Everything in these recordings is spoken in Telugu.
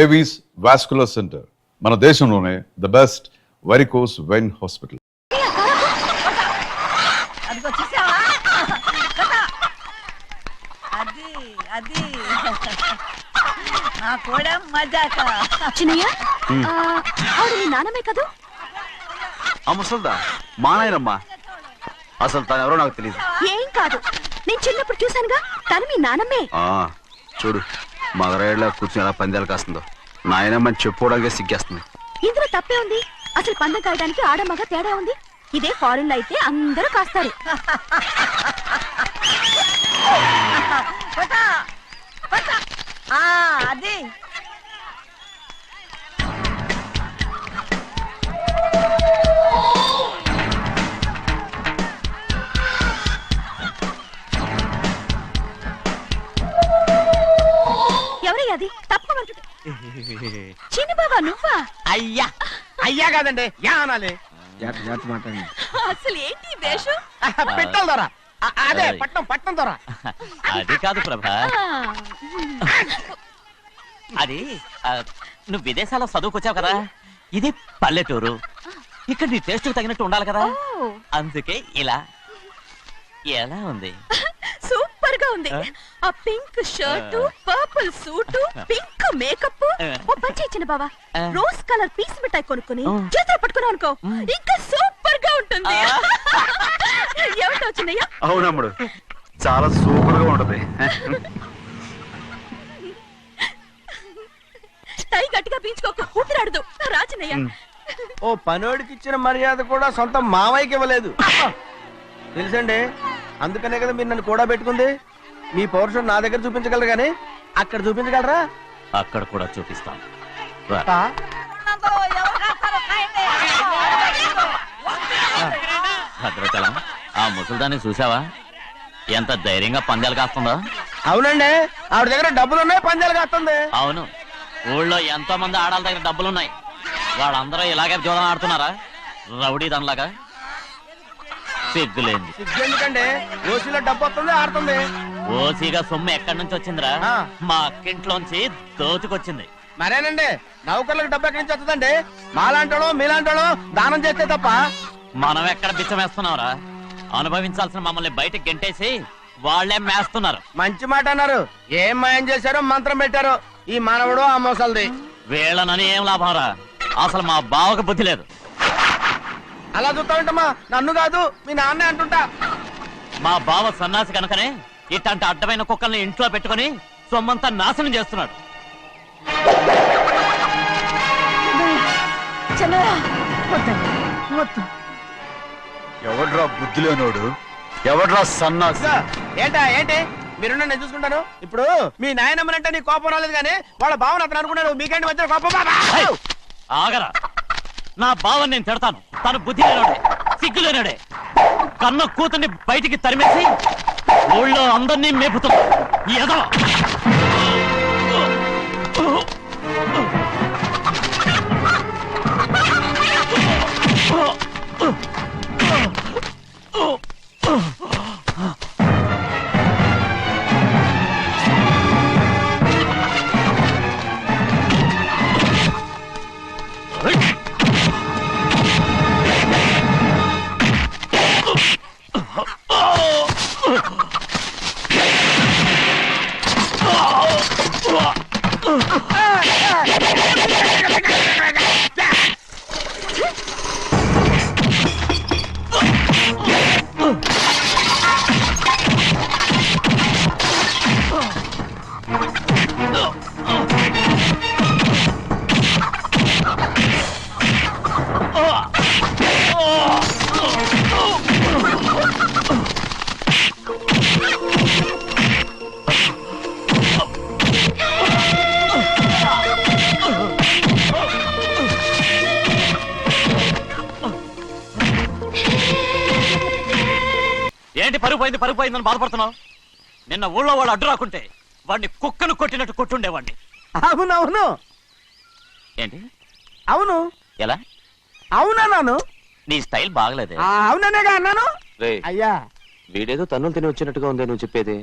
ఏవీస్ వాస్కులర్ సెంటర్ మన దేశంలోనే the best varicose vein hospital. నానమే కదూ? ముసల్దా మా నాయనమ్మా. అసలు తను ఎవరో నాకు తెలియదు. ఏం కాదు, నేను చిన్నప్పుడు చూశానుగా, తను మీ నానమ్మే. చూడు మగరాయిలా కూర్చుని ఎలా పందాలు కాస్తుందో. నాయనమ్మని చెప్పుకోవడానికి సిగ్గేస్తుంది. ఇందులో తప్పే ఉంది? అసలు పందెం కాయడానికి ఆడమగ తేడా ఉంది. ఇదే ఫారెన్ లో అయితే అందరూ కాస్తారు. అది ఎవరయ్యా అది? తప్పమంటుంటే చిన్న బాబా నువ్వా? అయ్యా అయ్యా కాదండి, యా అనాలి. అసలు ఏంటి వేషం? పెట్టల ద్వారా, అదే పట్నం ద్వారా. అది కాదు ప్రభా, అది నువ్వు విదేశాల్లో చదువుకొచ్చావు కదా, ఇది పల్లెటూరు. ఇక్కడ నీ టేస్ట్ తగినట్టు ఉండాలి కదా, అందుకే ఇలా. ఎలా ఉంది? సూపర్ గా ఉంది. ఆ pink shirt, purple suit, pink makeup. ఓ పచ్చి ఇచ్చిన బావా, రోజ్ కలర్ పీస్ మిఠాయి కొనుక్కుని చేతులు పట్టుకున్నావు అనుకో, ఇంకా సూపర్ గా ఉంటుంది. ఏమిటో చిన్నయ్య? అవునమ్ముడు, చాలా సూపర్ గా ఉంటది. టై గట్టిగా పీంచుకోకు, ఊపిరాడదు. రాచినయ్య, ఓ పనోడికి ఇచ్చిన మర్యాద కూడా సొంత మావయ్యకి ఇవ్వలేదు తెలుసండి. అందుకనే కదా మీరు నన్ను కూడా పెట్టుకుంది. మీ పౌరుషం నా దగ్గర చూపించగలరు కానీ అక్కడ చూపించగలరా? అక్కడ కూడా చూపిస్తాను. భద్రాచలం, ఆ ముసల్దాన్ని చూసావా? ఎంత ధైర్యంగా పందాలు కాస్తుందో. అవునండి, ఆవిడ దగ్గర డబ్బులు ఉన్నాయి, పందాలు కాస్తుంది. అవును, ఊళ్ళో ఎంతో మంది ఆడాళ్ళ దగ్గర డబ్బులున్నాయి. వాళ్ళందరూ ఇలాగే జోదం ఆడుతున్నారా? రౌడీ దానిలాగా. సిగ్గులేంది. సిగ్గెందుకండి? ఓసీలో డబ్బు వస్తుంది, ఆడుతుంది. ఓసీగా సొమ్ము ఎక్కడి నుంచి వచ్చిందిరా? మా అక్కింట్లోంచి దోచుకొచ్చింది. మరేనండి, నౌకర్లకు డబ్బు ఎక్కడి నుంచి వస్తుందండి? మాలాంటోడు మీలాంటోడు దానం చేస్తే తప్ప. మనం ఎక్కడ బిచ్చం వేస్తున్నావురా? అనుభవించాల్సిన మమ్మల్ని బయటకు గెంటేసి వాళ్లే మేస్తున్నారు. మంచి మాట అన్నారు. ఏం మాయం చేశారో, మంత్రం పెట్టారో ఈ మానవుడు ఆ మోసల్ది. వీళ్ళనని ఏం లాభంరా? అసలు మా బావకు బుద్ధి లేదు. అలా చూస్తా ఉంటామా? నన్ను కాదు, మీ నాన్నే అంటుంటా. మా బావ సన్నాసి కనుకనే ఇట్లాంటి అడ్డమైన కుక్కల్ని ఇంట్లో పెట్టుకుని సొమ్మంతా నాశనం చేస్తున్నాడు. ఎవడ్రా బుద్ధి లేనోడు? ఎవడ్రా సన్నాసి? ఏంటి మీరు నేను చూసుకుంటాను. ఇప్పుడు మీ నాయనమ్మనంటే నీ కోపం రాలేదు కానీ వాళ్ళ బావని అతను అనుకున్నాడు. మీకేంటి మధ్య కోపం? ఆగరా, నా బావని నేను తిడతాను. తను బుద్ధి లేనాడే, సిగ్గు లేనాడే. కన్న కూతుర్ని బయటికి తరిమేసి ఊళ్ళో అందరినీ మేపుతున్నా. ఏదో ఏంటి పరుగు పోయిందని బాధపడుతున్నావు? నిన్న ఊళ్ళో వాడు అడ్డు రాకుంటే వాడిని కుక్కను కొట్టినట్టు కొట్టుండేవాడిని. అవునవును. ఏంటి? అవును. ఎలా? అవునన్నాను. నీ స్టైల్ బాగలేదే. అవుననేగా అన్నాను. అయ్యా, వీడేదో తన్నులు తిని వచ్చినట్టుగా ఉంది నువ్వు చెప్పేది.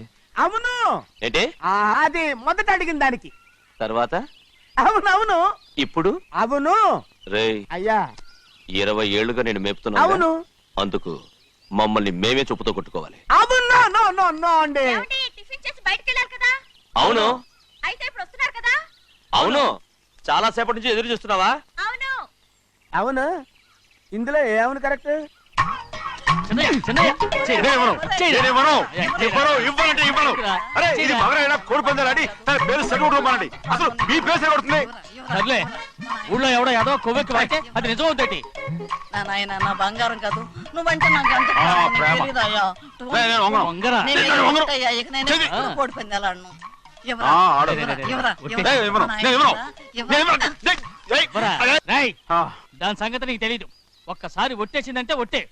అవును. ఏంటి? అది మొదట అడిగిన దానికి. తర్వాత అవునవును ఇప్పుడు అవును రేయ్ అయ్యా 20 ఏళ్లుగా నేను మేపుతున్నా అవును అందుకు మమ్మల్ని మేమే చెప్పుతో కొట్టుకోవాలి. అవును నో నో నో అండి టిఫిన్ చేసి బయటికి వెళ్ళాలి కదా. అవును అయితే ఇప్పుడు వస్తున్నారు కదా. అవును చాలా సేపటి నుంచి ఎదురు చూస్తున్నావా? అవును. అవును ఇందులో ఏమవును కరెక్ట్ సర్లే ఊళ్ళో ఎవడో ఏదో కొవ్వెక్కి వాడితే అది నిజం అవుతాయి. నాయన నా బంగారం కాదు నువ్వంటే నాకు అంత తెలీదయ్యా. కోడి పందాలను దాని సంగతి నీకు తెలీదు. ఒక్కసారి ఒట్టేసిందంటే ఒట్టే.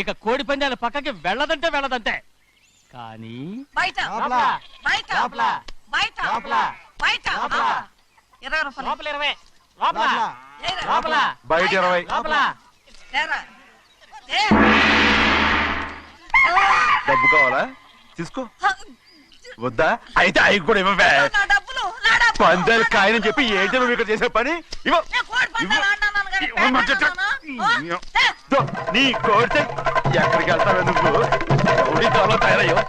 ఇక కోడి పందాల పక్కకి వెళ్ళదంటే వెళ్ళదంతే. కానీ బయట బయట బయట బయట 20 రూపాయలు లోపల 20 లోపల బయట 20 తేరా. డబ్బు కావాలా తీసుకో వద్దా అయితే అవి కూడా ఇవ్వవే నా డబ్బులు నా డబ్బులు. పందాలు కాయని చెప్పి ఏంటి నువ్వు ఇక్కడ చేసే పని ఇవ్వ నేను కోడి పందాలు ఆడినాను కదా, ఇవ్వమంటే పేకాడుతున్నాను. దో, నీ కోరితే ఎక్కడికి వెళ్తావే నువ్వు ఉడితాలో తయారయ్యో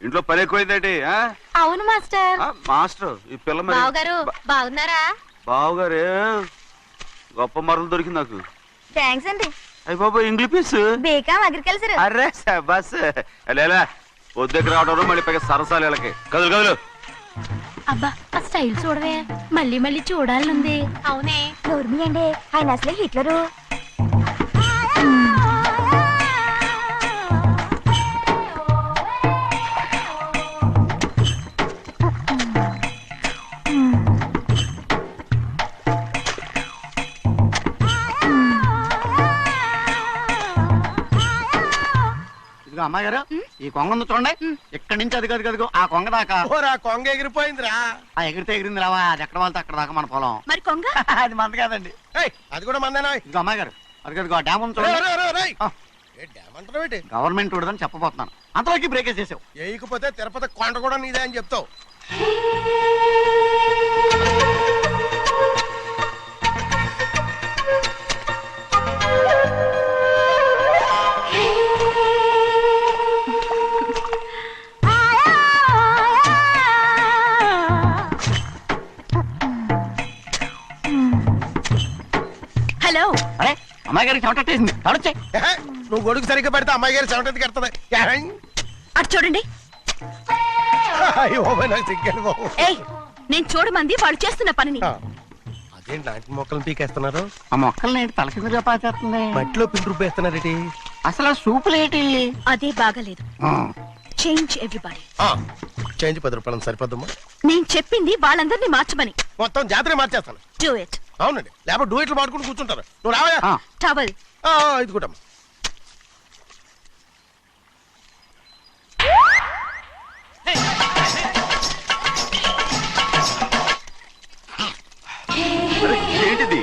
ఇంట్లో పని ఎక్కువైందేంటి అవును మాస్టర్. మాస్టర్ ఈ పిల్ల మరి బావగారు బాగున్నారా? బావగారే గొప్ప మరలు దొరికింది నాకు థ్యాంక్స్ అండి. అయ్యి బాబు ఇంగ్లీష్ పీస్ బేకాం అగ్రికల్చర్. అరే బస్ లేలా వద్దకు రావడం మళ్ళీ పైగా సరసాలు వీళ్ళకి కదులు కదులు అబ్బా ఆ స్టైల్ చూడవే, మళ్ళీ మళ్ళీ చూడాలనుంది. అవునే నోర్మి అండి, ఆయన అసలే హిట్లరు. అమ్మాయి గారు ఈ కొంగ ఉంది చూడండి, ఇక్కడి నుంచి అది కదిగో ఆ కొంగ దాకా. కొంగ ఎగిరిపోయిందిరా. ఆ ఎగిరితే ఎగిరింది రావా, అది ఎక్కడ వాళ్ళతో అక్కడ దాకా మన పొలం. మరి కొంగ అది మంద కాదండి. అది కూడా మందేనా? ఇదిగో అమ్మాయి గారు అది కదిగో డ్యామ్ ఉంది చూడండి. గవర్నమెంట్ ఉండదని చెప్పబోతున్నాను, అంతలోకి బ్రేక్ చేసావు. వేయకపోతే తిరుపతి కొండ కూడా నీదే అని చెప్తావు. హలో. అరే అమ్మాయి గారికి చెమటేసింది, తడొచ్చే. నువ్వు గొడుగు సరిగ్గా పెడితే అమ్మాయి గారి చెమటకి కడుతుంది. అటు చూడండి. ఏయ్, నేను చూడమంది వాళ్ళు చేస్తున్న పనిని. అదేంటి లాంటి మొక్కలు పీకేస్తున్నారు? ఆ మొక్కల్ని ఏంటి తల కిందగా పాచేస్తుంది? మట్టిలో పిండి రూపేస్తున్నారేటి? అసలు ఆ సూపులేటి? అదే బాగలేదు. Change everybody. చేంజ్ 10 రూపాయలు సరిపోద్దమ్మా. నేను చెప్పింది వాళ్ళందరినీ మార్చమని. మొత్తం జాతర మార్చేస్తాను. Do it. అవునండి, లేకపోతే డూయిట్లు మాడుకుంటూ కూర్చుంటారు. నువ్వు రావా? టవల్. ఇది కూడా ఏంటిది?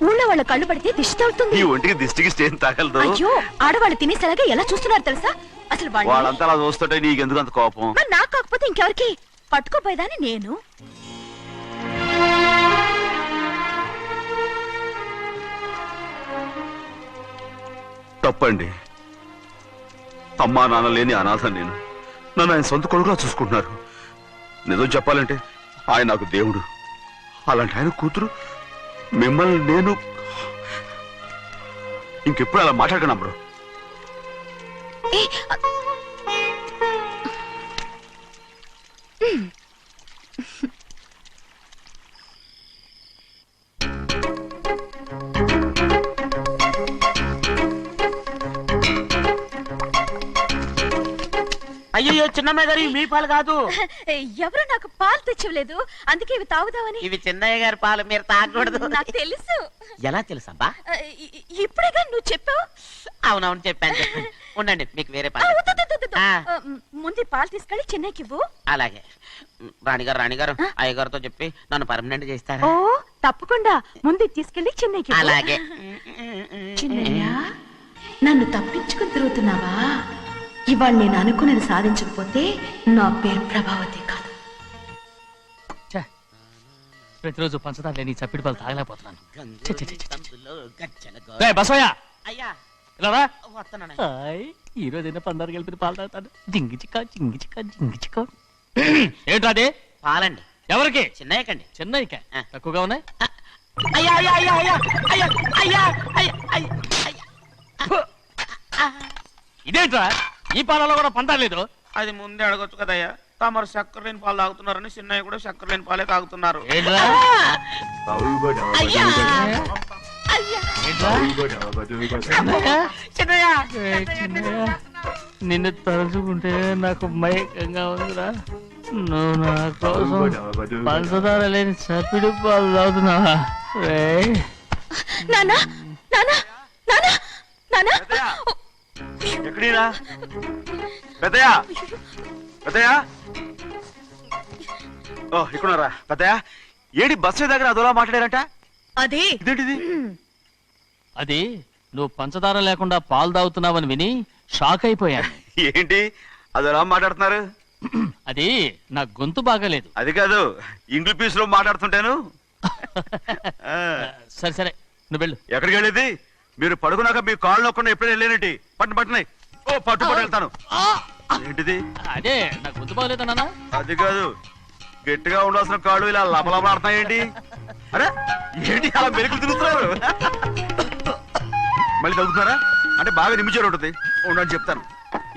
ఊళ్ళో వాళ్ళ కళ్ళు పడితే దిష్టి తగులుతుంది. ఈ ఒంటికి దిష్టికి స్టేన్ తాగలదు. అయ్యో, ఆడవాళ్ళు తినేసేలాగా ఎలా చూస్తున్నారు తెలుసా? అసలు వాళ్ళంతా అలా చూస్తుంటే నీకెందుకు అంత కోపం? మరి నాకు కాకపోతే ఇంకెవరికి? పట్టుకోపోయేదాన్ని నేను. తప్పండి. అమ్మా నాన్న లేని అనాథ నేను. నన్ను ఆయన సొంత కొడుకులా చూసుకుంటున్నారు. నిజం చెప్పాలంటే ఆయన నాకు దేవుడు. అలాంటి ఆయన కూతురు మిమ్మల్ని నేను ఇంకెప్పుడు అలా మాట్లాడకనప్పుడు. అయ్యో చిన్నమ్మాయి గారు మీ పాలు కాదు. ఎవరు నాకు పాలు తెచ్చివ్వలేదు, అందుకే ఇవి తాగుదామని. ఇవి చిన్నయ్య గారి పాలు, మీరు తాగకూడదు. నాకు తెలుసు. ఎలా తెలుసబ్బా? ఇప్పుడేగా నువ్వు చెప్పావు. అవునవును చెప్పాను. ఉండండి, మీకు వేరే పాలు. ముందు పాలు తీసుకెళ్ళి చిన్నకి ఇవ్వు. అలాగే. రాణిగారు అయ్యగారితో చెప్పి నన్ను పర్మనెంట్ చేస్తారా? ఓ తప్పకుండా, ముందు తీసుకెళ్ళి చిన్నకి. అలాగే. చిన్నయ్య, నన్ను తప్పించుకుని తిరుగుతున్నావా? ఇవాళ నేను అనుకున్నది సాధించకపోతే నా పేరు ప్రభావతి కాదు. ప్రతిరోజు పంచదార లేని చప్పిడి పాలు తాగలేకపోతున్నాను. ఛీ, ఛీ, ఛీ, ఛీ. రేయ్, బసవయ్య అయ్యా ఇలా రా. వస్తున్నాను హాయ్, ఈ రోజైనా పందారు కలిపి పాలు తాగుతాను. జింగి చిక్క జింగి చిక్క జింగి చిక్క. ఏంట్రా అది? పాలండి ఎవరికి? చిన్నయ్యకండి. చెన్నైకా? ఆ. తక్కువగా ఉన్నాయి. అయ్యా అయ్యా అయ్యా అయ్యా అయ్యా అయ్యా అయ్యా అయ్యా అయ్యా. ఇదేంట్రా, ఈ పాలలో కూడా పందారు లేదు? అది ముందే అడగొచ్చు కదయ్యా. తమరు చక్కెర లేని పాలు తాగుతున్నారని చిన్నయ్య కూడా చక్కెర లేని పాలే తాగుతున్నారు. ఏంట్రా? అయ్యా అయ్యా ఏంట్రా? చిన్నయ్య ఏయ్, చిన్నయ్య, నిన్ను తలుచుకుంటే నాకు మైకంగా ఉందిరా. నువ్వు నా కోసం పంచదార లేని చప్పిడి పాలు తాగుతున్నావా? రేయ్, నానా నానా నానా నానా ఎక్కడీరా పెద్దయా? పెద్దయా? ఓ ఇక్కడున్నారా పెద్దయా? ఏడి బస్సు దగ్గర అదోలా మాట్లాడారంట. అది ఇదేంటిది? అది నువ్వు పంచదార లేకుండా పాలు తాగుతున్నావని విని షాక్ అయిపోయాను. ఏంటి అదోలా మాట్లాడుతున్నారు? అది నా గొంతు బాగాలేదు. అది కాదు, ఇంగ్లీష్ లో మాట్లాడుతుంటాను. ఆ, సరే సరే, నువ్వు వెళ్ళు. ఎక్కడికి వెళ్ళేది? మీరు పడుకున్నాక మీ కాళ్ళు నొక్కకుండా ఎప్పుడైనా వెళ్ళేనంటి. పట్టునాయి. ఓ పట్టు వెళ్తాను. ఏంటిది? అదే నా గొంతు బాగలేదు నాన్న. అది కాదు, గట్టిగా ఉండాల్సిన కాళ్ళు ఇలా లపలపడుతున్నాయేంటి? అరే ఏంటి అలా మెరుకులు తిరుగుతున్నారు? మళ్ళీ తగ్గుతున్నారా? అంటే బాగా నిమిషాలు ఉంటుంది. ఉండని చెప్తాను.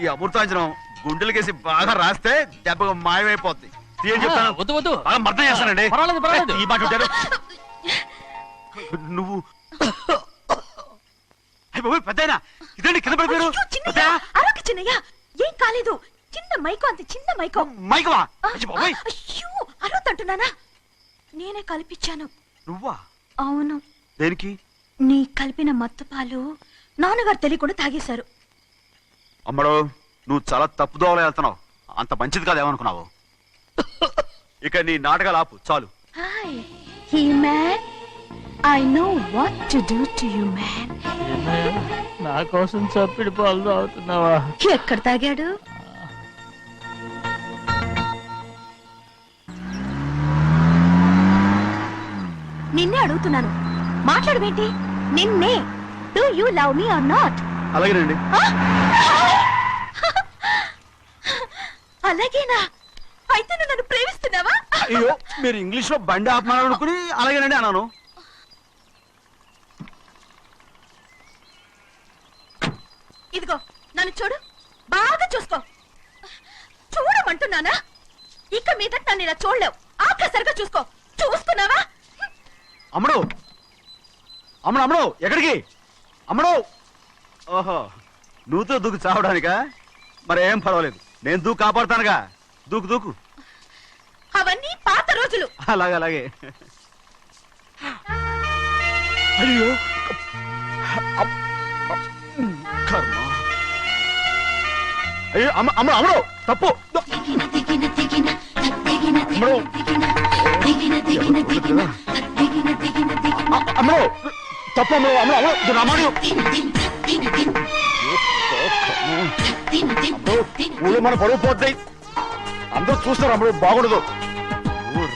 ఈ అమృతాంజనం గుండెలకేసి బాగా రాస్తే దెబ్బగా మాయమైపోద్ది. తీయని చెప్తాను. వద్దు వద్దు, బాగా మర్దం చేస్తానండి. పర్వాలేదు పర్వాలేదు. ఈ మాట ఉంటారు నువ్వు. పెద్దయినా ఇదండి కింద పడిపోయారు. అయ్యో, చిన్నయ్య, అరవకు చిన్నయ్య, ఏం కాలేదు. చిన్న మైకో, అంత చిన్న మైకో. మైకవా? అయ్యో, అరవతంటున్నానా? నేనే కల్పించాను. నువ్వా? అవును, దేనికి? నీ కలిపిన మత్తు పాలు నాన్నగారు తెలియకుండా తాగేశారు. అమ్మడో, నువ్వు చాలా తప్పుదోవలో వెళ్తున్నావు. అంత మంచిది కాదు ఏమనుకున్నావు? ఇక నీ నాటకాలు ఆపు చాలు. Hi he man, I know what to do to you man. నా కోసం చప్పిడి పాలు తాగుతున్నావా? ఎక్కడ తాగాడు? నిన్నే అడుగుతున్నాను, మాట్లాడవేంటి? నిన్నే. Do you love me or not? అలాగేనండి. అలాగేనా? అయితే నువ్వు నన్ను ప్రేమిస్తున్నావా? అయ్యో, మీరు ఇంగ్లీష్ లో బండి ఆపమాలనుకుని అలాగేనండి అన్నాను. ఇదిగో నన్ను చూడు, బాగా చూసుకో. చూడమంటున్నానా? ఇక మీద నన్ను ఇలా చూడలేవు. ఆఖసరిగా చూసుకో. చూసుకున్నావా? అమ్మడు అమ్మడు అమ్మడు ఎక్కడికి? అమ్మడు. ఓహో, నువ్వుతో దూకు చావడానికా? మరి ఏం పర్వాలేదు, నేను దూకు కాపాడుతానుగా. దూకు దూకు. అవన్నీ పాత రోజులు. అలాగే అలాగే. అయ్యో కర్మ. అయ్యో అమ్మ అమ్మ అమ్మడు తప్పు. అమ్మడు అమ్మడు తప్పు. అమ్మడు అమ్మడు అమ్మడు రమ్మడు. ఊళ్ళో మన పరువు పోతాయి, అందరూ చూస్తారు. అమ్మడు బాగుండదు.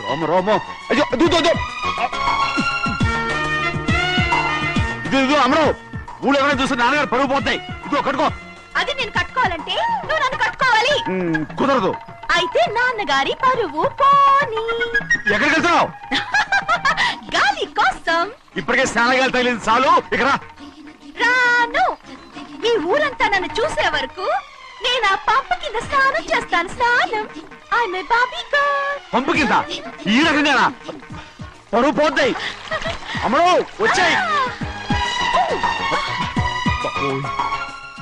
రామ రామ. అయ్యో ఇది అమ్మడు, ఊళ్ళో ఎవరైనా చూస్తే నాన్నగారు పరువు పోతాయి. ఇదిగో కట్టుకో. అది నేను కట్టుకోవాలంటే నువ్వు నన్ను కట్టుకోవాలి. కుదరదు. అయితే నాన్నగారి పరువు పోనీ. ఎక్కడికి వెళ్తున్నావు? గాలి కోసం. ఇప్పటికే స్నానగాలు తగిలింది చాలు. ఇక్కడ రాను. ఈ ఊరంతా నన్ను చూసే వరకు నేను ఆ పంపు కింద స్నానం చేస్తాను. స్నానం. I'm a Barbie girl. పంపు కింద ఈ రకంగా పరువు పోతాయి. అమ్మడు వచ్చాయి.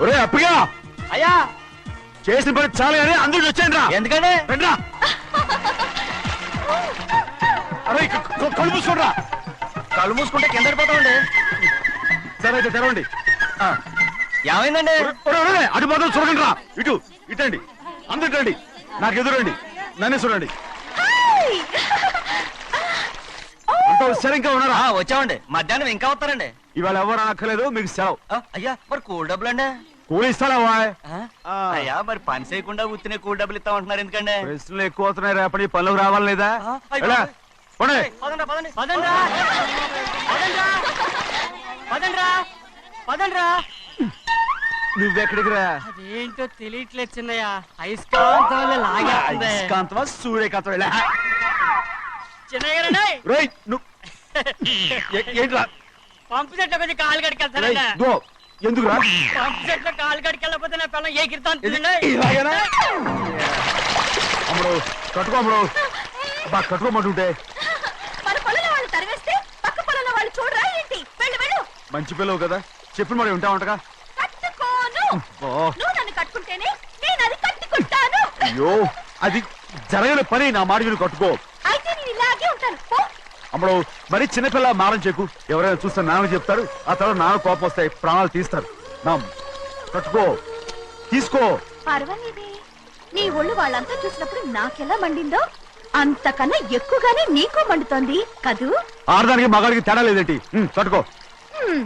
ఒరే అప్పగా, అయ్యా చేసిన పని చాలు కానీ అందరికి వచ్చాను రా. ఎందుకంటే రండిరా. అరే కళ్ళు మూసుకోండిరా. కళ్ళు మూసుకుంటే కింద పడిపోతామండి. సరే అయితే తెరవండి. ఏమైందండి? అటు మాత్రం చూడండి రా. ఇటు ఇటండి, అందరు రండి. నాకు ఎదురండి, నన్ను చూడండి. Hi. అంతా సరిగ్గా ఉన్నారా? వచ్చామండి. మధ్యాహ్నం ఇంకా వస్తారండి. ఇవాళ ఎవరు అనక్కర్లేదు, మీకు సెలవు. అయ్యా మరి కూల్ డబ్బులు అండి? కూలి ఇస్తావా? అయ్యా మరి పని చేయకుండా ఉత్తినే కూల్ డబ్బులు ఇస్తామంటున్నారు ఎందుకండి? ప్రశ్నలు ఎక్కువ అవుతున్నాయి. రేపటి పనులకు రావాలి లేదా? అయ్యో. ఎలా? పోనీ. నువ్వెక్కడికి రా అదేంటో తెలియట్లేదు చిన్నయ్య అయస్కాంతం వల్ల లాగేస్తుంది. అయస్కాంతమా సూర్యకాంతం చిన్నయ్య గారండి, రేయ్ నువ్వు ఏంట్రా పంపు చెట్లు కొంచెం కాలు రేయ్, కడికెళ్తానండి. దో ఎందుకురా పంపు చెట్లు కాలు కడికెళ్ళకపోతే నా పిల్లలు ఎగిరితాను. ఇలాగేనా అమ్ముడు కట్టుకో అమ్ముడు బా కట్టుకోమంటుంటే మన పొలంలో వాళ్ళు తరివేస్తే పక్క పొలంలో వాళ్ళు చూడరా ఏంటి? వెళ్ళు వెళ్ళు. మంచి పిల్లవు కదా చెప్పిన మరి ఉంటావంటగా కట్టుకోను. ఓ నువ్వు నన్ను కట్టుకుంటేనే నేను అది కట్టుకుంటాను. అయ్యో అది జరగని పని నా మాట మీరు కట్టుకో అయితే నేను ఇలాగే ఉంటాను. పో. అమ్మడు మరి చిన్నపిల్ల మారం చెక్కు ఎవరైనా చూస్తే నాన్న చెప్తారు ఆ తర్వాత నాన్న కోపం వస్తాయి ప్రాణాలు తీస్తారు నా కట్టుకో తీసుకో పర్వాలేదే, నీ ఒళ్ళు వాళ్ళంతా చూసినప్పుడు నాకెలా మండిందో అంతకన్నా ఎక్కువగానే నీకు మండుతోంది కదూ? ఆడదానికి మగాడికి తేడా లేదేంటి కట్టుకో హ్మ్,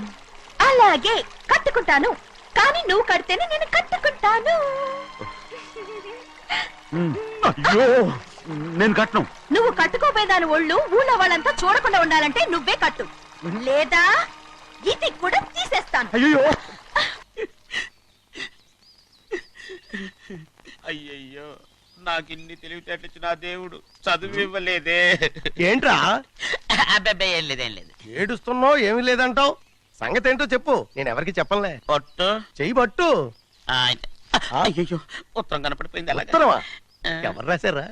అలాగే కట్టుకుంటాను. కానీ నువ్వు కడితేనే నేను కట్టుకుంటాను. అయ్యో నేను కట్టను నువ్వు కట్టుకోపోయేదాని ఒళ్ళు ఊళ్ళో వాళ్ళంతా చూడకుండా ఉండాలంటే నువ్వే కట్టు, లేదా ఇది కూడా తీసేస్తాను. అయ్యో అయ్యయ్యో నాకు ఇన్ని తెలివితేటలు ఇచ్చిన ఆ దేవుడు చదువు ఇవ్వలేదే. ఏంట్రా అబ్బాయి ఏం లేదు ఏం లేదు. ఏడుస్తున్నావు? ఏమీ లేదంటావు. సంగతి ఏంటో చెప్పు, నేను ఎవరికి చెప్పనులే. పొట్టు చెయ్యి పట్టు. అయ్యయ్యో ఉత్తరం కనపడిపోయింది అలాగా. ఉత్తరమా? ఎవరు రాశారా?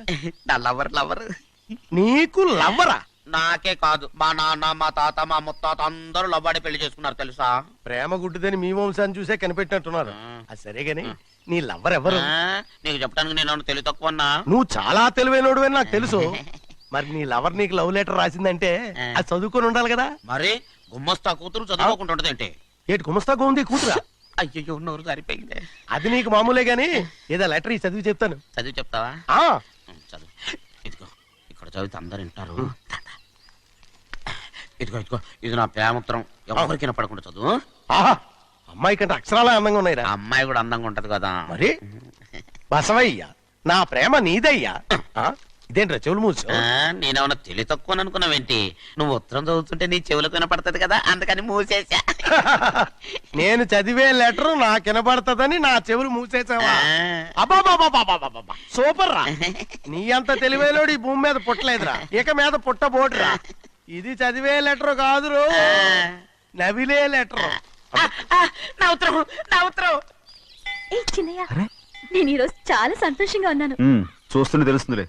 నా లవర్ లవర్ నీకు లవ్వరా? నాకే కాదు మా నాన్న మా తాత మా ముత్తాత అందరూ లవ్వాడి పెళ్లి చేసుకున్నారు తెలుసా. ప్రేమ గుడ్డిదని మీ వంశాన్ని చూసే కనిపెట్టినట్టున్నారు. అది సరే గాని నీ లవ్వర్ ఎవరు? నీకు చెప్పడానికి నేను తెలివి తక్కువన్నా. నువ్వు చాలా తెలివైనడు అని నాకు తెలుసు. మరి నీ లవర్ నీకు లవ్ లెటర్ రాసిందంటే అది చదువుకొని ఉండాలి కదా. మరి గుమ్మస్తా కూతురు చదువుకోకుండా ఉండదేంటి? ఏటి గుమస్తా ఉంది కూతురా? అయ్యయ్యో నోరు సరిపోయింది. అది నీకు మామూలే గాని ఏదో లెటర్ ఈ చదివి చెప్తాను. చదివి చెప్తావా? ఆ చదువు. ఇదిగో ఇక్కడ చదివితే అందరు వింటారు. ఇదిగో ఇదిగో ఇది నా ప్రేమోత్తరం. ఎవరికి వినపడకుండా చదువు. ఆహా, అమ్మాయి కంటే అక్షరాలే అందంగా ఉన్నాయిరా. ఆ అమ్మాయి కూడా అందంగా ఉంటది కదా. మరి బసవయ్య నా ప్రేమ నీదయ్యా. ఆ, ఇదేంట్రా చెవులు మూసు? నేనేమన్నా తెలివి తక్కువ అనుకున్నావేంటి? నువ్వు ఉత్తరం చదువుతుంటే నీ చెవులకు వినపడుతుంది కదా అందుకని మూసేసా. నేను చదివే లెటర్ నాకు వినపడుతుందని నా చెవులు మూసేసావా? అబాబాబాబాబాబాబా, సూపర్ రా. నీ అంత తెలివేలోడు ఈ భూమి మీద పుట్టలేదురా, ఇక మీద పుట్టబోడురా. ఇది చదివే లెటర్ కాదురు, నవిలే లెటర్. నా ఉత్తరం నా ఉత్తరం. ఏ చిన్నయ్య, నేను ఈరోజు చాలా సంతోషంగా ఉన్నాను. చూస్తుంటే తెలుస్తుందిలే.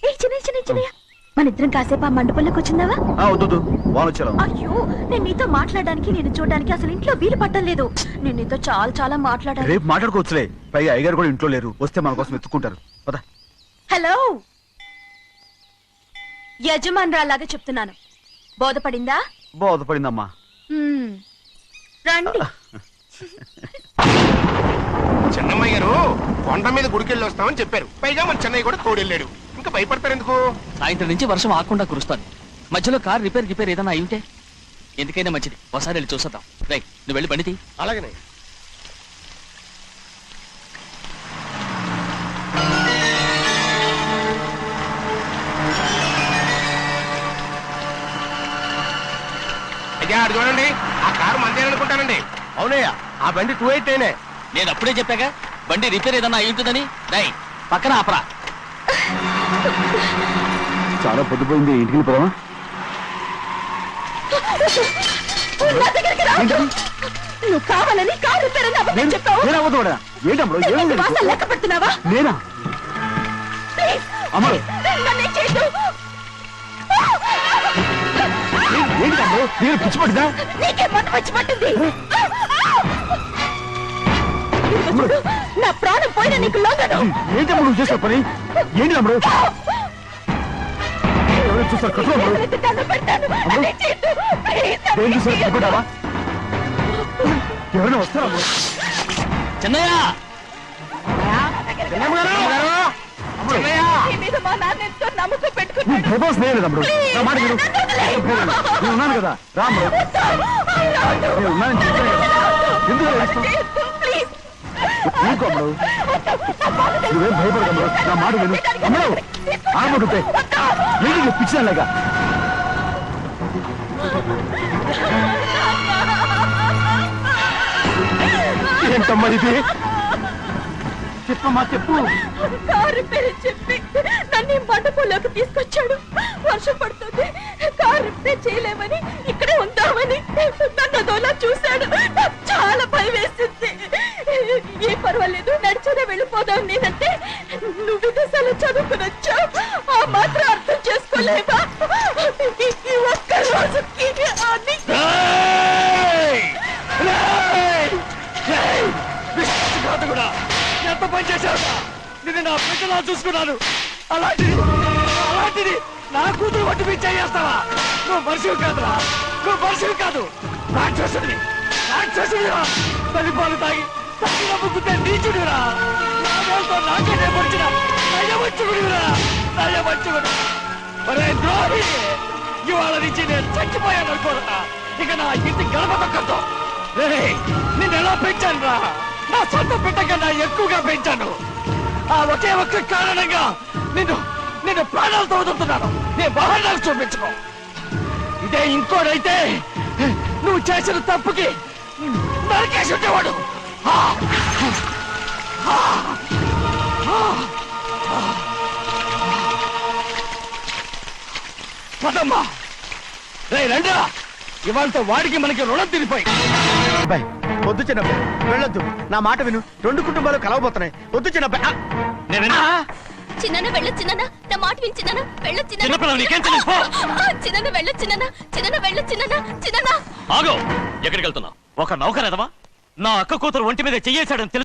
ఏ చిన్నయ్య చిన్నయ్య చిన్నయ్య, మన ఇద్దరం కాసేపు ఆ మండపంలోకి వచ్చిందావా? వద్దు వాళ్ళు వచ్చారు. అయ్యో, నేను నీతో మాట్లాడడానికి నేను చూడడానికి అసలు ఇంట్లో వీలు పట్టం లేదు. నేను నీతో చాలా చాలా మాట్లాడాలి. రేపు మాట్లాడుకోవచ్చులే. పైగా అయ్యగారు కూడా ఇంట్లో లేరు, వస్తే మన కోసం ఎత్తుకుంటారు. పద. హలో, యజమానురాలాగా చెప్తున్నాను, బోధపడిందా? బోధపడిందమ్మా. హ్మ్, రండి. చెన్నమ్మాయి గారు కొండ మీద గుడికెళ్ళి వస్తామని చెప్పారు. పైగా మన చెన్నయ్య కూడా తోడెళ్ళాడు. ఇంకా భయపడతారు ఎందుకు? సాయంత్రం నుంచి వర్షం ఆకుండా కురుస్తాను. మధ్యలో కార్ రిపేర్ ఏదైనా అయి ఉంటే ఎందుకైనా మంచిది ఒకసారి వెళ్ళి చూసేద్దాం. రైట్, నువ్వు వెళ్ళి బండి తీ. అలాగనే. అయ్యా అది చూడండి, ఆ కారు మందే అనుకుంటానండి. అవునయ్యా, ఆ బండి 288. నేను అప్పుడే చెప్పాగా బండి రిపేర్ ఏదైనా అయి ఉంటుందని. రైట్, పక్కన ఆపరా. చాలా పొద్దుపోయింది, ఇంటికి వెళ్ళిపోదామా? నా దగ్గరికి రా. నువ్వు కావాలని కారు రిపేర్ అని అబద్ధం చెప్పావు. ఏంటి వాసన లెక్క పెడుతున్నావా? నేనా? ప్లీజ్, అమ్మా. నన్నేం చేయొద్దు. ఏంటి తమ్ముడు, నేను పిచ్చి పట్టిందా? నీకే మందు వచ్చి పట్టింది. ఇదిగో చూడు, నా ప్రాణం పోయినా నీకు లొంగను. ఏంటి తమ్ముడు నువ్వు చేసే పని? ఏంటి తమ్ముడు? ఎవరైనా చూస్తారు కట్టు తమ్ముడు. దండం పెడతాను. నన్నేం చేయొద్దు. ప్లీజ్, ఏం చూసారు కట్టుకుంటావా? ఎవరైనా వస్తారా? చెన్నయ్య, నీ మీద మా నాన్న ఎంతో నమ్మకం పెట్టుకున్నాడు. నువ్వు భయపడ స్నేహితుడు తమ్ముడు, నా మాట విను. నేను ఉన్నాను కదా, రాము. నేను ఉన్నానని చెప్పాను కదా, ఎందుకు ఏడుస్తావు? ప్లీజ్, నీకు అమ్ముడు, నువ్వేం భయపడదు తమ్ముడు, నా మాట విను. అమ్ముడు, ఆడముడుతే ఏంటి పిచ్చిలాగా ఏంటమ్మా ఇది చెప్పమ్మా చెప్పు కారు పేరు చెప్పి నన్ను ఈ మండపంలోకి తీసుకొచ్చాడు. వర్షం పడుతుంది, కారు రిపేర్ చేయలేమని ఇక్కడే ఉందామని నన్ను అదోలా చూశాడు. నాకు చాలా భయం వేసింది. ఏ పర్వాలేదు, నడిచేదే వెళ్ళిపోదాం నేనంటే, నువ్వు విదేశాలు చదువుకుని వచ్చావు, ఆ మాత్రం అర్థం చేసుకోలేవా? ఈ ఒక్క రోజుకి అన్ని కూడా ఎంత పని చేశావు? నేను నా బిడ్డలా చూసుకున్నాను. అలాంటిది నా కూతురు వడ్డీ మీద చేస్తావా? నువ్వు మనిషివి కాదురా, నువ్వు మనిషివి కాదు, రాక్షసుడివి. తల్లిపాలు తాగి తల్లి నమ్ముకుంటే నీచుడిరా. నాతో నాకే పొడిచిన నయవంచుకుడిరా. ఒరే ద్రోహి, ఇవాళ నుంచి నేను చచ్చిపోయాను అనుకోరా. ఇక నా ఇంటి గడప తొక్కతో నిన్ను ఎలా పెంచాను రా? నా సొంత బిడ్డ కన్నా ఎక్కువగా పెంచాను. ఆ ఒకే ఒక్క కారణంగా నిన్ను ప్రాణాలతో వదులుతున్నాను. నేను వాహనాలు చూపించుకో. ఇదే ఇంకోడైతే నువ్వు చేసిన తప్పుకి నరికేసి ఉండేవాడు. పదమ్మా, రే రండా. ఇవాళతో వాడికి మనకి రుణం తిరిగిపోయి. అబ్బాయి వద్దు చిన్నబ్బాయి, వెళ్ళొద్దు. నా మాట విను, రెండు కుటుంబాలు కలవబోతున్నాయి. వద్దు చిన్నబ్బాయి. చిన్న వెళ్ళు, చిన్న నా మాట విని, చిన్న వెళ్ళు, చిన్నపిల్లలు నీకేం తెలుసు? పో. చిన్న వెళ్ళు, చిన్న వెళ్ళు, చిన్న ఆగు, ఎక్కడికి వెళ్తున్నావు? ఒక నౌకరేదవా నా అక్క కూతురు ఒంటి మీద చెయ్యేశాడని తెలుసు.